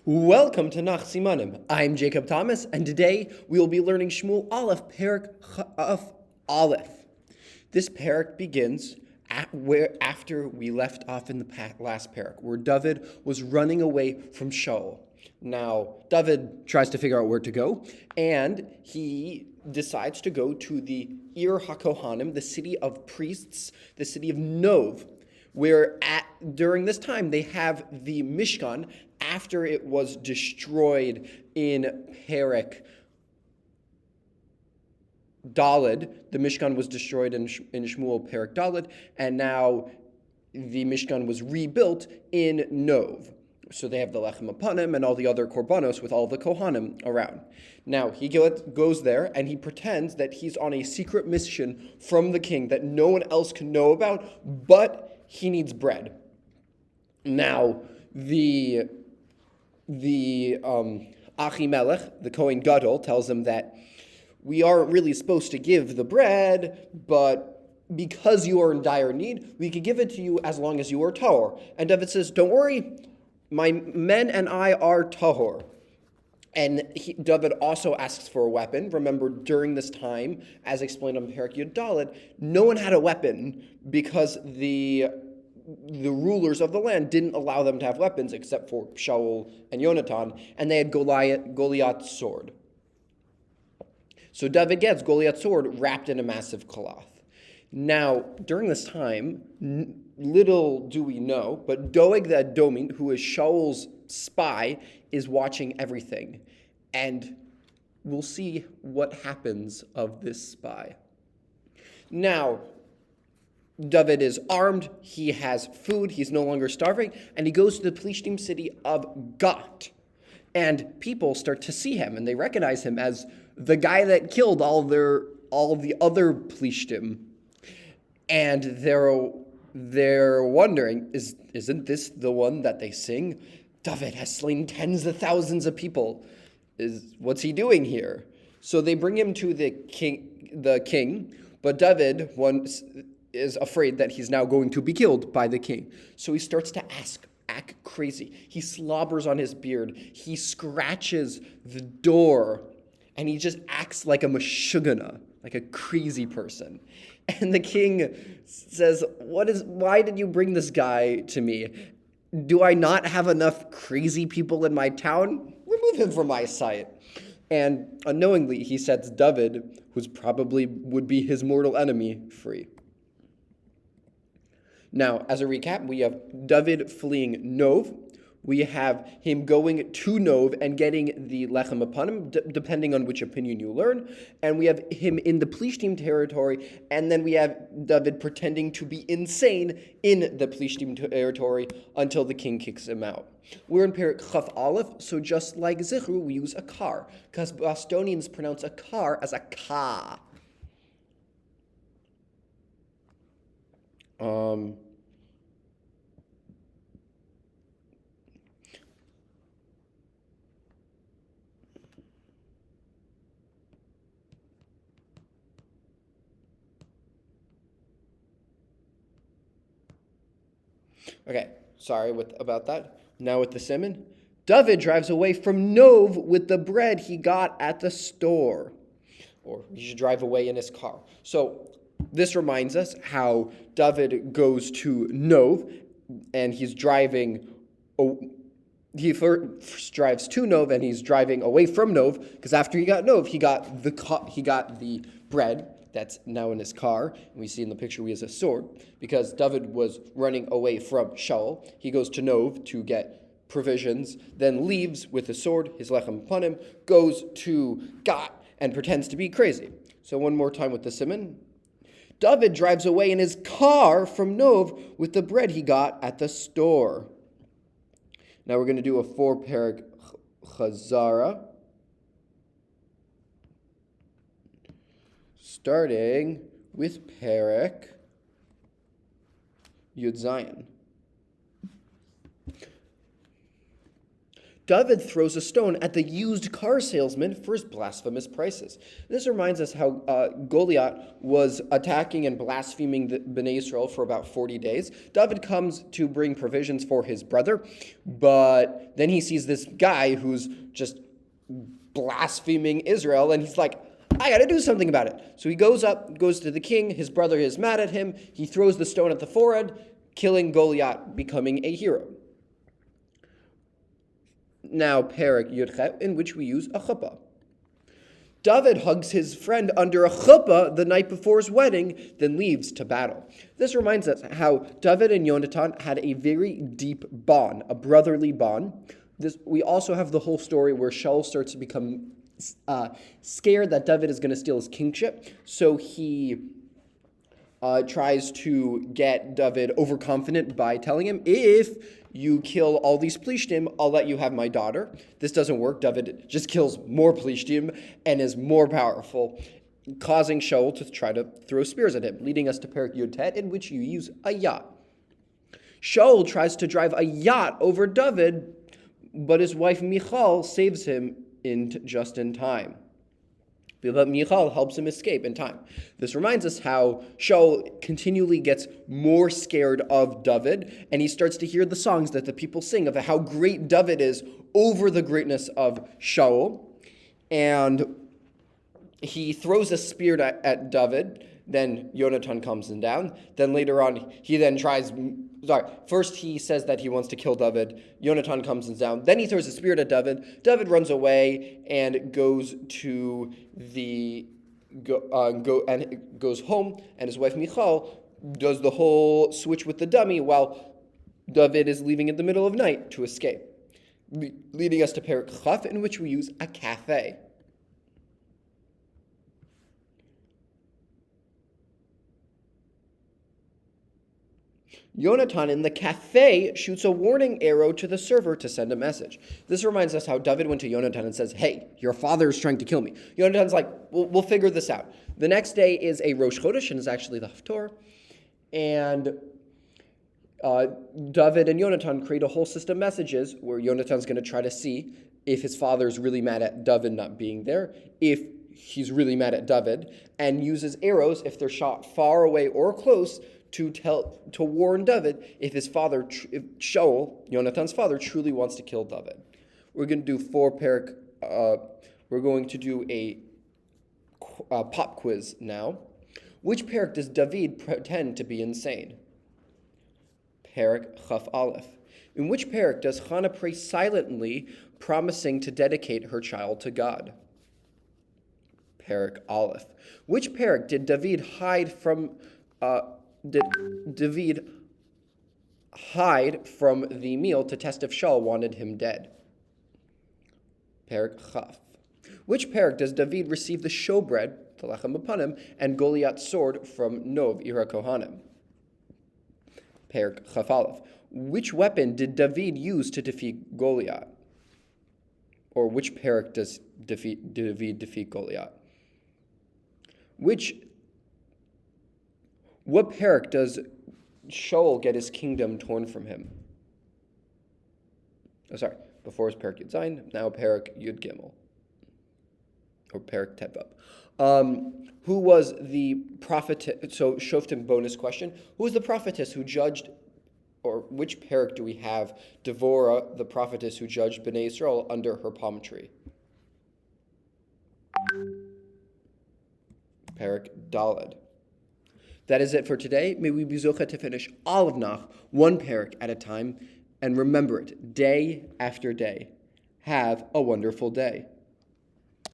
Welcome to Nach Simanim. I'm Jacob Thomas, and today we will be learning Shmuel aleph, perek of aleph. This perek begins after we left off in the last perek, where David was running away from Shaul. Now, David tries to figure out where to go, and he decides to go to the Ir HaKohanim, the city of priests, the city of Nov, where during this time they have the Mishkan after it was destroyed in Perek Daled. The Mishkan was destroyed in Shmuel Perek Daled, and now the Mishkan was rebuilt in Nov. So they have the lechem apanim and all the other korbanos with all the kohanim around. Now he goes there and he pretends that he's on a secret mission from the king that no one else can know about, but he needs bread. Now the Achimelech, the Kohen Gadol, tells him that we aren't really supposed to give the bread, but because you are in dire need, we could give it to you as long as you are tahor. And David says, don't worry, my men and I are tahor. And David also asks for a weapon. Remember, during this time, as explained on Perek Yud Daled, no one had a weapon because the rulers of the land didn't allow them to have weapons except for Shaul and Yonatan, and they had Goliath's sword. So David gets Goliath's sword wrapped in a massive cloth. Now, during this time, little do we know, but Doeg the Edomite, who is Shaul's spy, is watching everything. And we'll see what happens of this spy. Now, David is armed, he has food, he's no longer starving, and he goes to the Plishtim city of Gat. And people start to see him, and they recognize him as the guy that killed all the other Plishtim. And they're wondering, isn't this the one that they sing? David has slain tens of thousands of people. What's he doing here? So they bring him to the king, but David is afraid that he's now going to be killed by the king. So he starts to act crazy. He slobbers on his beard. He scratches the door, and he just acts like a mashugana, like a crazy person. And the king says, why did you bring this guy to me? Do I not have enough crazy people in my town? Remove him from my sight. And unknowingly, he sets David, who's probably would be his mortal enemy, free. Now, as a recap, we have David fleeing Nov. We have him going to Nov and getting the lechem apanim, depending on which opinion you learn. And we have him in the Plishtim territory. And then we have David pretending to be insane in the Plishtim territory until the king kicks him out. We're in perek chaf aleph, so just like Zichru, we use a kar, because Bostonians pronounce a kar as a ka. Okay, sorry about that. Now with the simon. David drives away from Nov with the bread he got at the store. Or he should drive away in his car. So this reminds us how David goes to Nov, and he's driving. He first drives to Nov, and he's driving away from Nov, because after he got Nov, he got the bread that's now in his car. And we see in the picture he has a sword, because David was running away from Shaul. He goes to Nov to get provisions, then leaves with a sword, his lechem upon him, goes to Gat and pretends to be crazy. So one more time with the simon. David drives away in his car from Nov with the bread he got at the store. Now we're going to do a 4-perek chazara, starting with perek Yud Zayin. David throws a stone at the used car salesman for his blasphemous prices. This reminds us how Goliath was attacking and blaspheming the Bnei Israel for about 40 days. David comes to bring provisions for his brother, but then he sees this guy who's just blaspheming Israel, and he's like, I got to do something about it. So he goes to the king. His brother is mad at him. He throws the stone at the forehead, killing Goliath, becoming a hero. Now, perek Yudchet, in which we use a chuppah. David hugs his friend under a chuppah the night before his wedding, then leaves to battle. This reminds us how David and Yonatan had a very deep bond, a brotherly bond. We also have the whole story where Shaul starts to become scared that David is going to steal his kingship, so he tries to get David overconfident by telling him, if you kill all these Plishtim, I'll let you have my daughter. This doesn't work. David just kills more Plishtim and is more powerful, causing Shaul to try to throw spears at him, leading us to perek Yud Tet, in which you use a yacht. Shaul tries to drive a yacht over David, but his wife Michal saves him just in time. But Michal helps him escape in time. This reminds us how Shaul continually gets more scared of David, and he starts to hear the songs that the people sing of how great David is over the greatness of Shaul. And he throws a spear at David. Then Yonatan comes down. Then later on, first he says that he wants to kill David. Yonatan comes down. Then he throws a spear at David. David runs away and goes home. And his wife Michal does the whole switch with the dummy while David is leaving in the middle of night to escape, leading us to perek Chaf, in which we use a cafe. Yonatan in the cafe shoots a warning arrow to the server to send a message. This reminds us how David went to Yonatan and says, hey, your father is trying to kill me. Yonatan's like, we'll figure this out. The next day is a Rosh Chodesh, and is actually the Haftorah. And David and Yonatan create a whole system of messages where Yonatan's going to try to see if his father is really mad at David not being there, if he's really mad at David, and uses arrows, if they're shot far away or close, to warn David if his father, if Shaul, Yonatan's father, truly wants to kill David. We're going to do 4 perek. We're going to do a pop quiz now. Which perek does David pretend to be insane? Perek Chaf Aleph. In which perek does Hannah pray silently, promising to dedicate her child to God? Perek Aleph. Which perek did David hide from? Did David hide from the meal to test if Shaul wanted him dead? Perek Chaf. Which perek does David receive the showbread, the lechem upanim, and Goliath's sword from Nov, Ira Kohanim? Perek Chaf Aleph. Which weapon did David use to defeat Goliath? Or which perek does David defeat Goliath? What perek does Shaul get his kingdom torn from him? Before his perek Yud Zayin, now perek Yud Gimel. Or perek Tet Vav. Who was the prophetess? So, Shoftim bonus question. Who was the prophetess who judged, or which perek do we have Devorah, the prophetess who judged Bnei Israel under her palm tree? Perek Daled. That is it for today. May we be zocheh to finish all of Nach, 1 perek at a time, and remember it day after day. Have a wonderful day.